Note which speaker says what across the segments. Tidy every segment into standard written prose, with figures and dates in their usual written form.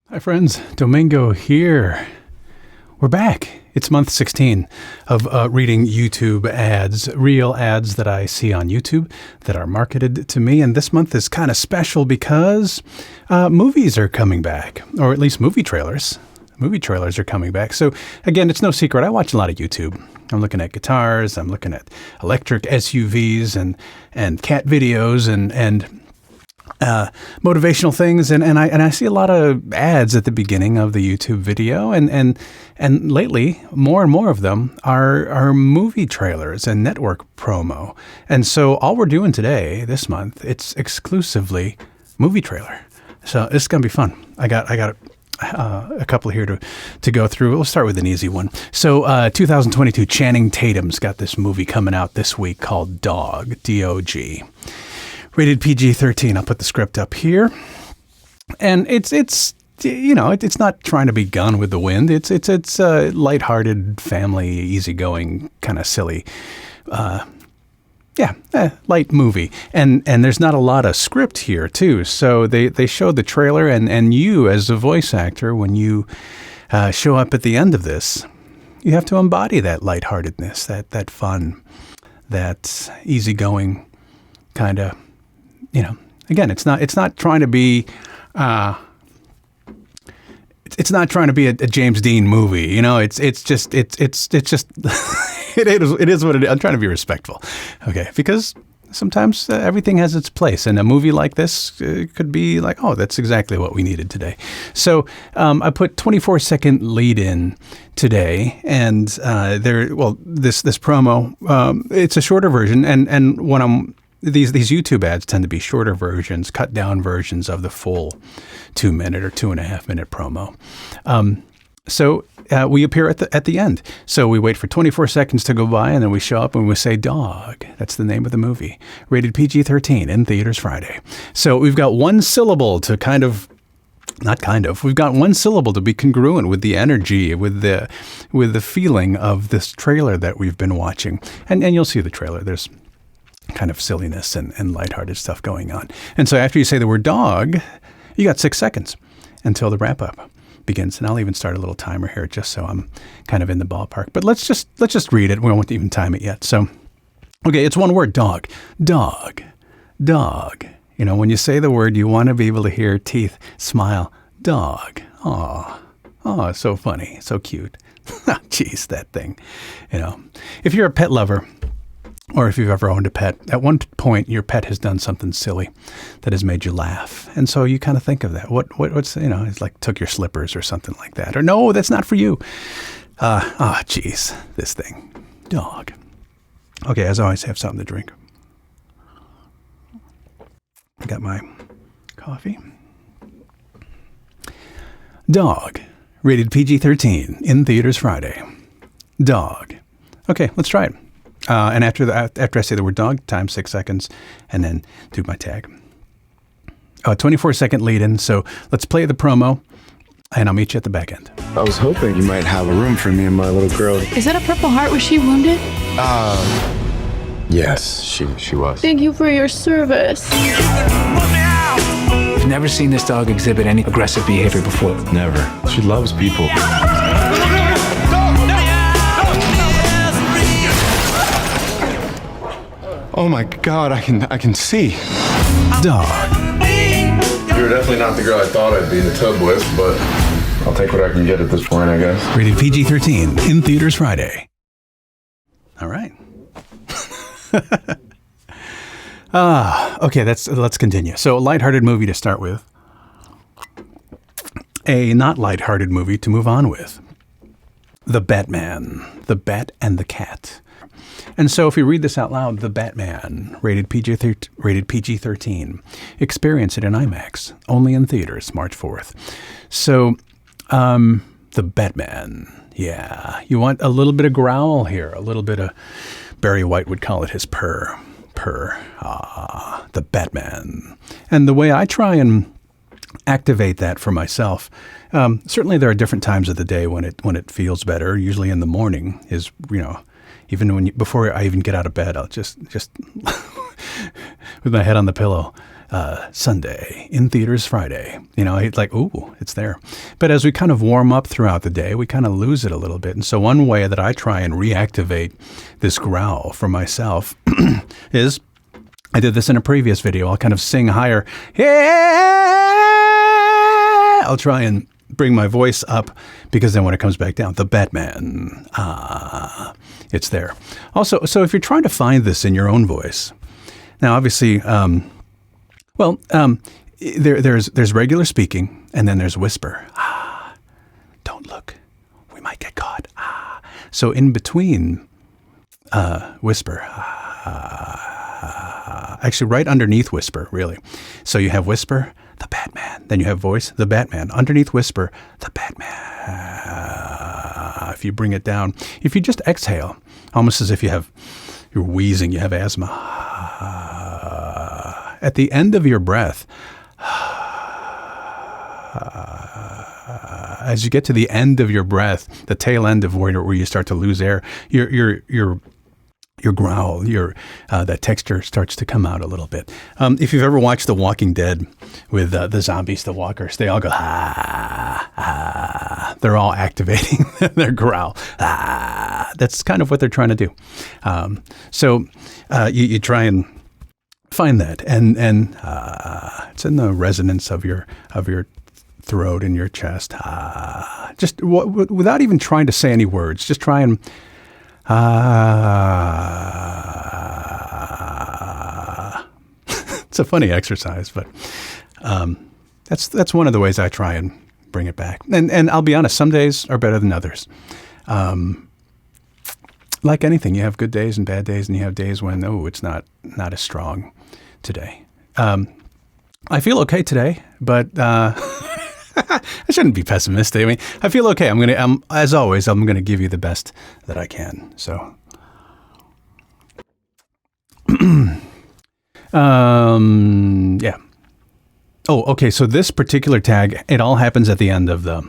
Speaker 1: Hi friends, Domingo here. We're back. It's month 16 of reading YouTube ads, real ads that I see on YouTube that are marketed to me. And this month is kind of special because movies are coming back, or at least movie trailers. Movie trailers are coming back. So again, it's no secret. I watch a lot of YouTube. I'm looking at guitars. I'm looking at electric SUVs and cat videos and motivational things, and I see a lot of ads at the beginning of the YouTube video, and lately more and more of them are movie trailers and network promo. And so all we're doing today, this month, it's exclusively movie trailer. So this is gonna be fun. I got a couple here to go through. We'll start with an easy one. So 2022, Channing Tatum's got this movie coming out this week called Dog, D-O-G. Rated PG-13. I'll put the script up here, and it's not trying to be Gone with the Wind. It's a lighthearted, family, easygoing, kind of silly, light movie. And there's not a lot of script here too. So they showed the trailer, and you as a voice actor, when you show up at the end of this, you have to embody that lightheartedness, that fun, that easygoing kind of. Again, it's not trying to be, it's not trying to be a James Dean movie. It's just, it is what it is. I'm trying to be respectful. Okay. Because sometimes everything has its place, and a movie like this could be like, oh, that's exactly what we needed today. So, I put 24-second lead in today, and, this promo, it's a shorter version, and when These YouTube ads tend to be shorter versions, cut down versions of the full 2-minute or 2.5-minute promo. So we appear at the end. So we wait for 24 seconds to go by, and then we show up and we say Dog. That's the name of the movie. Rated PG-13 in theaters Friday. So we've got one syllable to we've got one syllable to be congruent with the energy, with the feeling of this trailer that we've been watching. And you'll see the trailer. There's kind of silliness and lighthearted stuff going on. And so after you say the word dog, you got 6 seconds until the wrap up begins. And I'll even start a little timer here just so I'm kind of in the ballpark. But let's just read it. We won't even time it yet. So, okay, it's one word, dog. Dog. Dog. When you say the word, you want to be able to hear teeth smile. Dog. Aw. Oh, so funny. So cute. Jeez, that thing. If you're a pet lover, or if you've ever owned a pet, at one point your pet has done something silly that has made you laugh. And so you kind of think of that. What's, it's like took your slippers or something like that. Or no, that's not for you. Geez, this thing. Dog. Okay, as always, have something to drink. I got my coffee. Dog. Rated PG-13 in theaters Friday. Dog. Okay, let's try it. And after I say the word dog, time 6 seconds, and then do my tag. 24-second lead in. So let's play the promo, and I'll meet you at the back end.
Speaker 2: I was hoping you might have a room for me and my little girl.
Speaker 3: Is that a Purple Heart? Was she wounded?
Speaker 2: Yes, she was.
Speaker 3: Thank you for your service.
Speaker 4: I've never seen this dog exhibit any aggressive behavior before.
Speaker 2: Never. She loves people. Oh my God, I can see.
Speaker 1: Dog.
Speaker 5: You're definitely not the girl I thought I'd be in the tub with, but I'll take what I can get at this point, I guess.
Speaker 1: Rated PG-13 in theaters Friday. All right. Okay, let's continue. So a lighthearted movie to start with. A not lighthearted movie to move on with. The Batman. The Bat and the Cat. And so if we read this out loud, The Batman, rated PG-13. Experience it in IMAX, only in theaters, March 4th. So, The Batman, yeah. You want a little bit of growl here, a little bit of, Barry White would call it his purr. The Batman. And the way I try and activate that for myself, certainly there are different times of the day when it feels better. Usually in the morning is, even before I even get out of bed, I'll just with my head on the pillow, Sunday, in theaters Friday. It's like, ooh, it's there. But as we kind of warm up throughout the day, we kind of lose it a little bit. And so one way that I try and reactivate this growl for myself is, I did this in a previous video. I'll kind of sing higher. Yeah! I'll try and bring my voice up, because then when it comes back down, the Batman, it's there. Also, so if you're trying to find this in your own voice, now obviously, there's regular speaking, and then there's whisper. Don't look, we might get caught. So in between whisper, actually right underneath whisper, really. So you have whisper, the Batman. Then you have voice, the Batman. Underneath whisper, the Batman. If you bring it down, if you just exhale, almost as if you're wheezing, you have asthma. At the end of your breath, as you get to the end of your breath, the tail end of where you start to lose air, your growl, that texture starts to come out a little bit. If you've ever watched The Walking Dead with the zombies, the walkers, they all go, they're all activating their growl. That's kind of what they're trying to do. So you try and find that, and it's in the resonance of your throat and your chest. Just without even trying to say any words, just try and it's a funny exercise, but that's one of the ways I try and bring it back. And I'll be honest, some days are better than others. Like anything, you have good days and bad days, and you have days when, it's not as strong today. I feel okay today, but I shouldn't be pessimistic. I mean, I feel okay. As always, I'm gonna give you the best that I can. So, yeah. Oh, okay. So this particular tag, it all happens at the end of the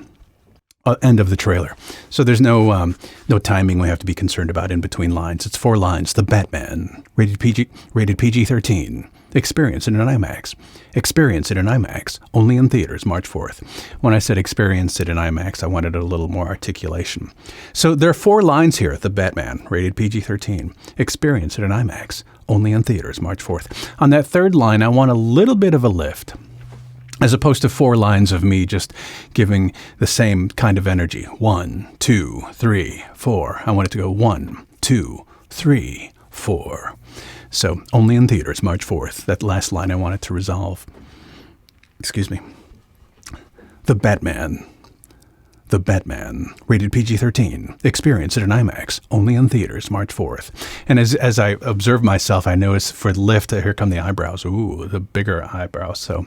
Speaker 1: trailer. So there's no timing we have to be concerned about in between lines. It's 4 lines. The Batman, rated PG-13. Experience it in IMAX. Experience it in IMAX. Only in theaters, March 4th. When I said experience it in IMAX, I wanted a little more articulation. So there are 4 lines here. The Batman, rated PG-13. Experience it in IMAX. Only in theaters, March 4th. On that third line, I want a little bit of a lift, as opposed to 4 lines of me just giving the same kind of energy. 1, 2, 3, 4. I want it to go 1, 2, 3, 4. So, only in theaters, March 4th. That last line I wanted to resolve. Excuse me. The Batman. The Batman, rated PG-13. Experience it in IMAX. Only in theaters, March 4th. And as I observe myself, I notice for the lift, here come the eyebrows. Ooh, the bigger eyebrows. So,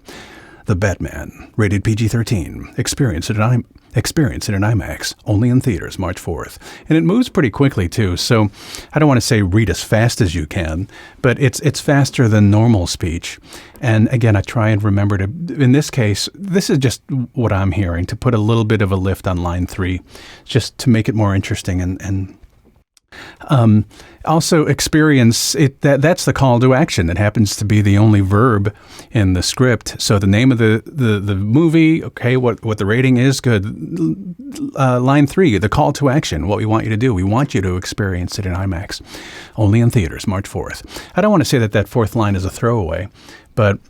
Speaker 1: The Batman, rated PG-13. Experience it in IMAX. Only in theaters, March 4th. And it moves pretty quickly, too. So I don't want to say read as fast as you can, but it's faster than normal speech. And again, I try and remember to, in this case, this is just what I'm hearing, to put a little bit of a lift on line 3, just to make it more interesting and also experience it. That's the call to action. It happens to be the only verb in the script. So the name of the movie, okay, what the rating is, good. Line 3, the call to action, what we want you to do. We want you to experience it in IMAX. Only in theaters, March 4th. I don't want to say that 4th line is a throwaway, but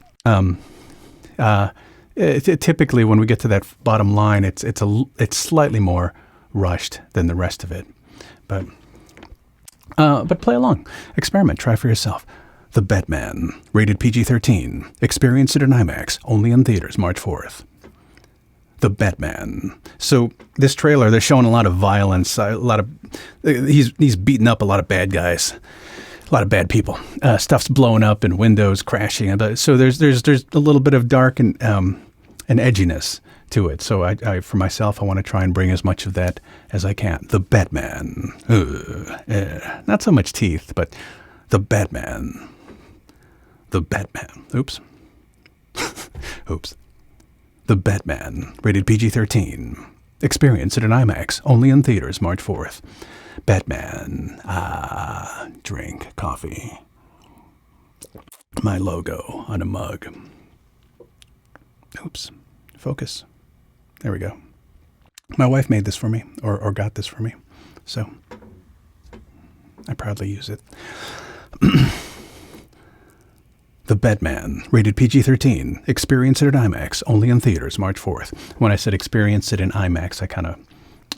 Speaker 1: typically when we get to that bottom line, it's slightly more rushed than the rest of it. But play along. Experiment. Try for yourself. The Batman, rated PG-13. Experience it in IMAX. Only in theaters, March 4th. The Batman. So this trailer, they're showing a lot of violence. He's beating up a lot of bad guys. A lot of bad people. Stuff's blowing up and windows crashing. So there's a little bit of dark and edginess to it. So I for myself, I want to try and bring as much of that as I can. The Batman. Not so much teeth, but the Batman. The Batman. Oops. Oops. The Batman. Rated PG-13. Experience it in IMAX. Only in theaters, March 4th. Batman. Drink coffee. my logo on a mug. Oops. Focus. There we go. My wife made this for me, or got this for me. So I proudly use it. The Bedman, rated PG-13. Experience it at IMAX, only in theaters, March 4th. When I said experience it in IMAX, I kind of,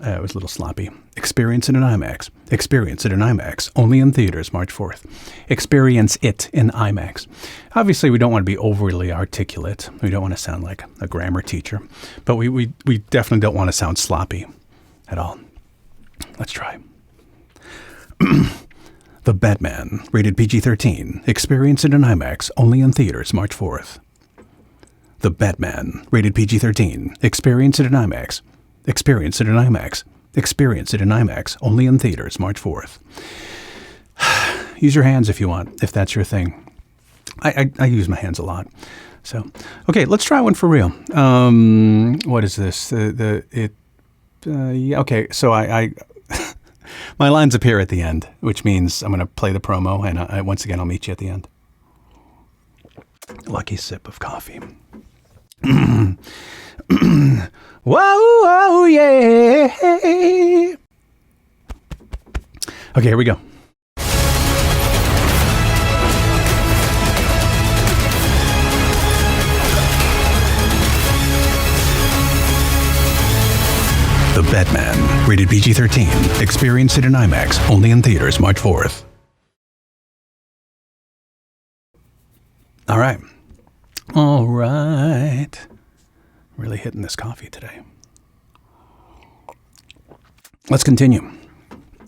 Speaker 1: it was a little sloppy. Experience it in IMAX. Experience it in IMAX, only in theaters, March 4th. Experience it in IMAX. Obviously, we don't want to be overly articulate. We don't want to sound like a grammar teacher. But we definitely don't want to sound sloppy at all. Let's try. The Batman, rated PG-13. Experience it in IMAX, only in theaters, March 4th. The Batman, rated PG-13. Experience it in IMAX. Experience it in IMAX. Experience it in IMAX, only in theaters, March 4th. Use your hands if you want, if that's your thing. I use my hands a lot. So, okay, let's try one for real. What is this? Yeah, okay, so I my lines appear at the end, which means I'm going to play the promo, and once again, I'll meet you at the end. Lucky sip of coffee. Whoa, whoa, yeah. Okay, here we go. The Batman, rated PG-13. Experience it in IMAX, only in theaters, March 4th. All right. All right. Really hitting this coffee today. Let's continue.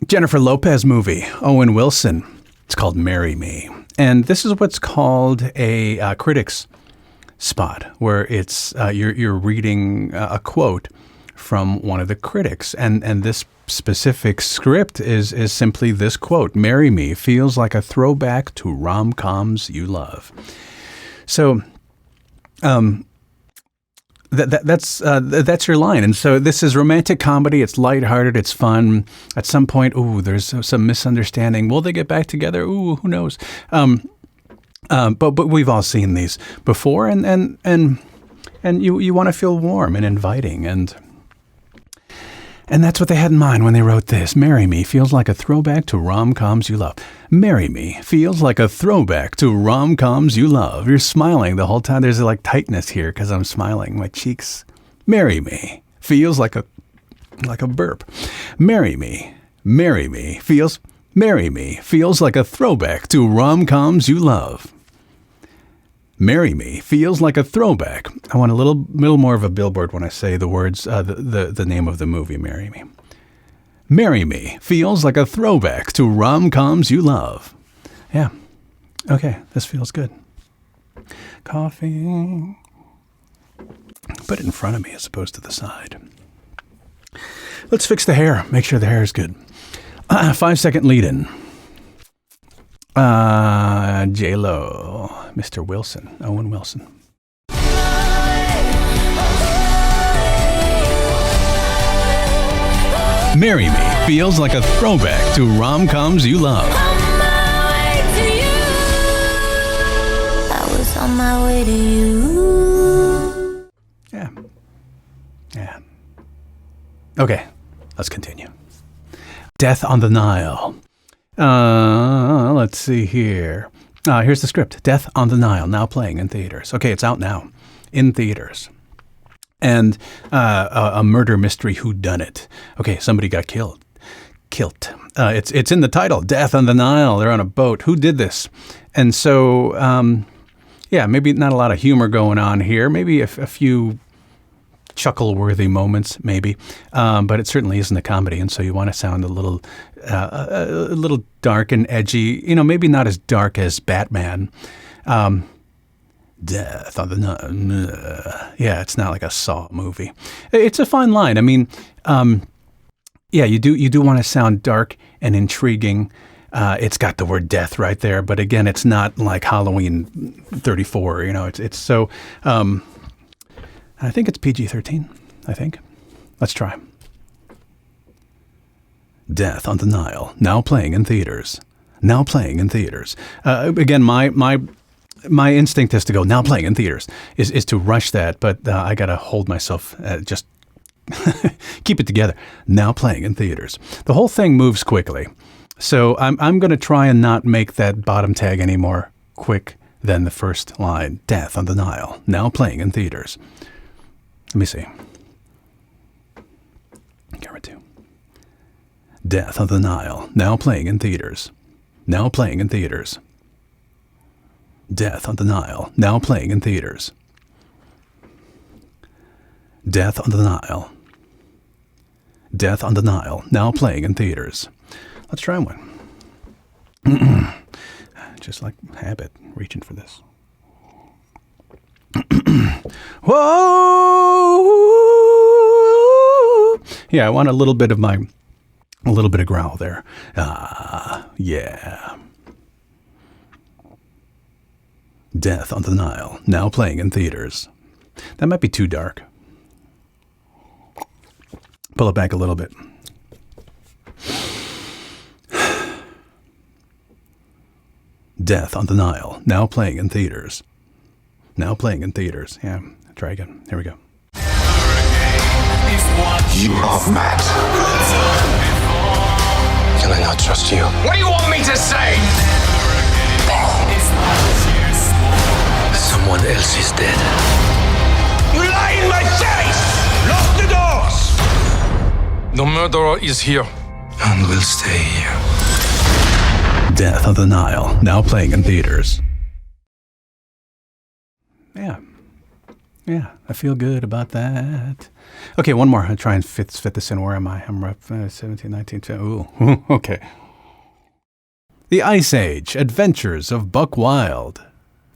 Speaker 1: Jennifer Lopez movie, Owen Wilson. It's called Marry Me. And this is what's called a critics spot, where it's you're reading a quote from one of the critics. And this specific script is simply this quote: "Marry Me feels like a throwback to rom-coms you love." So that's your line. And so this is romantic comedy. It's lighthearted. It's fun. At some point, there's some misunderstanding. Will they get back together? Ooh, who knows? But we've all seen these before, and you want to feel warm and inviting, and that's what they had in mind when they wrote this. Marry Me feels like a throwback to rom-coms you love. Marry Me feels like a throwback to rom-coms you love. You're smiling the whole time. There's like tightness here because I'm smiling. My cheeks. Marry Me feels like a burp. Marry Me feels like a throwback to rom-coms you love. Marry Me feels like a throwback. I want a little more of a billboard when I say the words, the name of the movie, Marry Me. Marry Me feels like a throwback to rom-coms you love. Yeah. Okay, this feels good. Coffee. Put it in front of me as opposed to the side. Let's fix the hair. Make sure the hair is good. 5-second lead-in. J-Lo, Mr. Wilson, Owen Wilson. Marry Me feels like a throwback to rom-coms you love.
Speaker 6: I was on my way to you.
Speaker 1: Yeah. Okay, let's continue. Death on the Nile. Let's see here. Here's the script. Death on the Nile, now playing in theaters. Okay, it's out now, in theaters. And a murder mystery whodunit. Okay, somebody got killed. It's in the title, Death on the Nile. They're on a boat. Who did this? And so, maybe not a lot of humor going on here. Maybe a few chuckle-worthy moments, maybe, but it certainly isn't a comedy, and so you want to sound a little dark and edgy. Maybe not as dark as Batman. Death on the Nile. Yeah, it's not like a Saw movie. It's a fine line. I mean, you do want to sound dark and intriguing. It's got the word death right there, but again, it's not like Halloween 34. It's so. I think it's PG-13, I think. Let's try. Death on the Nile, now playing in theaters. Again, my my instinct is to go, now playing in theaters, is to rush that, but I got to hold myself, just keep it together. Now playing in theaters. The whole thing moves quickly. So I'm going to try and not make that bottom tag any more quick than the first line. Death on the Nile. Now playing in theaters. Let me see. Camera 2. Death on the Nile. Now playing in theaters. Now playing in theaters. Death on the Nile. Now playing in theaters. Death on the Nile. Death on the Nile. Now playing in theaters. Let's try one. Just like habit, reaching for this. Whoa! Yeah, I want a little bit of growl there. Yeah. Death on the Nile. Now playing in theaters. That might be too dark. Pull it back a little bit. Death on the Nile. Now playing in theaters. Now playing in theaters. Yeah, try again. Here we go.
Speaker 2: You are mad. Can I not trust you?
Speaker 7: What do you want me to say?
Speaker 4: Someone else is dead.
Speaker 7: You lie in my face! Lock the doors!
Speaker 8: The murderer is here.
Speaker 4: And will stay here.
Speaker 1: Death on the Nile. Now playing in theaters. Yeah. Yeah, I feel good about that. Okay, one more. I'll try and fit this in. Where am I? I'm up 17, 19, 20. Ooh, okay. The Ice Age, Adventures of Buck Wild.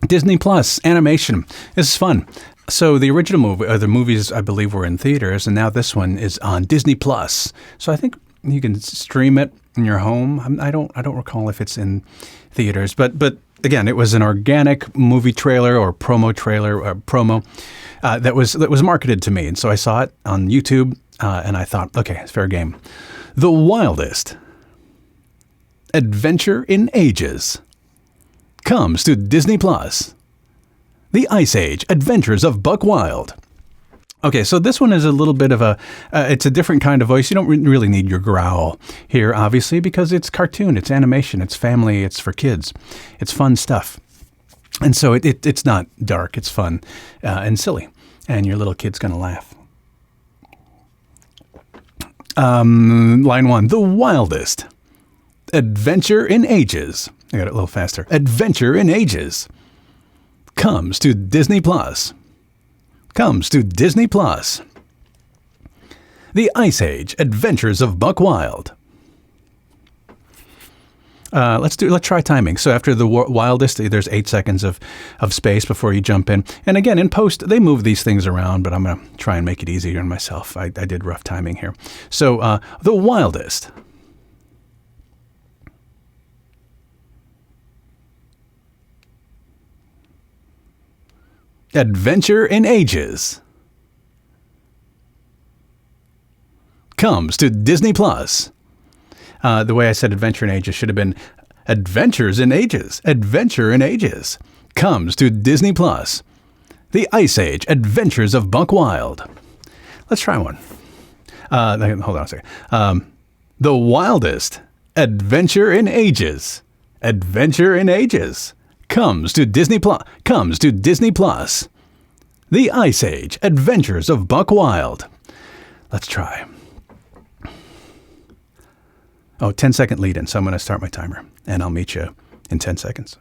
Speaker 1: Disney Plus, animation. This is fun. So the original movie, the movies I believe were in theaters, and now this one is on Disney Plus. So I think you can stream it in your home. I don't recall if it's in theaters, but again, it was an organic movie trailer or promo that was marketed to me, and so I saw it on YouTube, and I thought, okay, it's fair game. The Wildest Adventure in Ages comes to Disney Plus. The Ice Age, Adventures of Buck Wild. Okay, so this one is a little bit of it's a different kind of voice. You don't really need your growl here, obviously, because it's cartoon, it's animation, it's family, it's for kids. It's fun stuff. And so it's not dark, it's fun and silly. And your little kid's going to laugh. Line 1, The Wildest Adventure in Ages. I got it a little faster. Adventure in Ages comes to Disney Plus. Comes to Disney Plus. The Ice Age, Adventures of Buck Wild. Let's try timing. So after the wildest, there's 8 seconds of space before you jump in. And again, in post, they move these things around, but I'm going to try and make it easier on myself. I did rough timing here. So the wildest. Adventure in Ages comes to Disney Plus. The way I said Adventure in Ages should have been Adventures in Ages. Adventure in Ages comes to Disney Plus. The Ice Age, Adventures of Buck Wild. Let's try one. Hold on a second. The Wildest Adventure in Ages. Adventure in Ages comes to Disney Plus. Comes to Disney Plus. The Ice Age, Adventures of Buck Wild. Let's try. Oh, 10-second lead in, so I'm going to start my timer, and I'll meet you in 10 seconds.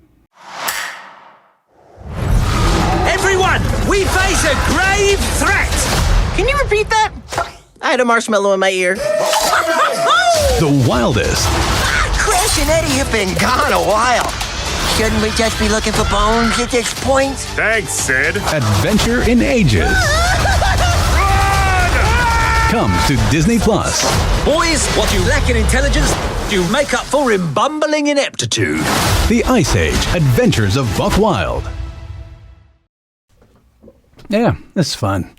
Speaker 9: Everyone, we face a grave threat!
Speaker 10: Can you repeat that? I had a marshmallow in my ear.
Speaker 1: The Wildest.
Speaker 10: Crash and Eddie have been gone a while. Shouldn't we just be looking for bones at this point?
Speaker 5: Thanks, Sid.
Speaker 1: Adventure in Ages comes to Disney Plus.
Speaker 9: Boys, what you lack in intelligence, you make up for in bumbling ineptitude.
Speaker 1: The Ice Age, Adventures of Buck Wild. Yeah, that's fun.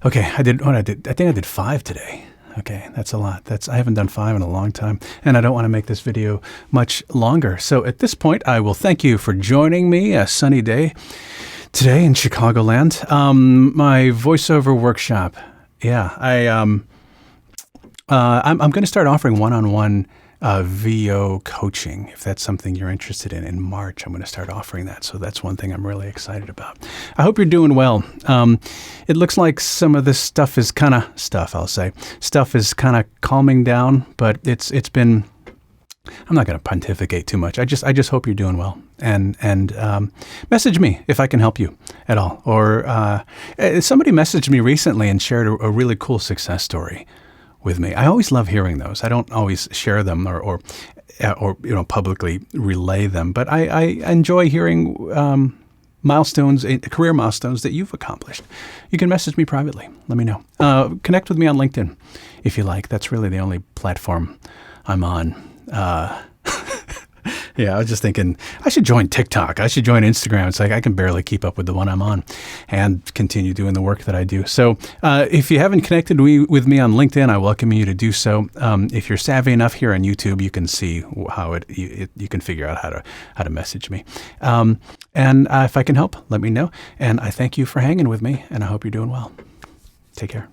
Speaker 1: Okay, I think I did 5 today. Okay, that's a lot. I haven't done 5 in a long time, and I don't want to make this video much longer. So at this point, I will thank you for joining me. A sunny day today in Chicagoland. My voiceover workshop. Yeah, I'm going to start offering one-on-one VO coaching. If that's something you're interested in March, I'm going to start offering that. So that's one thing I'm really excited about. I hope you're doing well. It looks like some of this stuff is kind of calming down, but it's been, I'm not going to pontificate too much. I just hope you're doing well, and message me if I can help you at all. Or somebody messaged me recently and shared a really cool success story with me. I always love hearing those. I don't always share them or publicly relay them, but I enjoy hearing career milestones that you've accomplished. You can message me privately. Let me know. Connect with me on LinkedIn if you like. That's really the only platform I'm on. Yeah, I was just thinking I should join TikTok. I should join Instagram. It's like I can barely keep up with the one I'm on and continue doing the work that I do. So if you haven't connected with me on LinkedIn, I welcome you to do so. If you're savvy enough here on YouTube, you can see how you can figure out how to message me. And if I can help, let me know. And I thank you for hanging with me, and I hope you're doing well. Take care.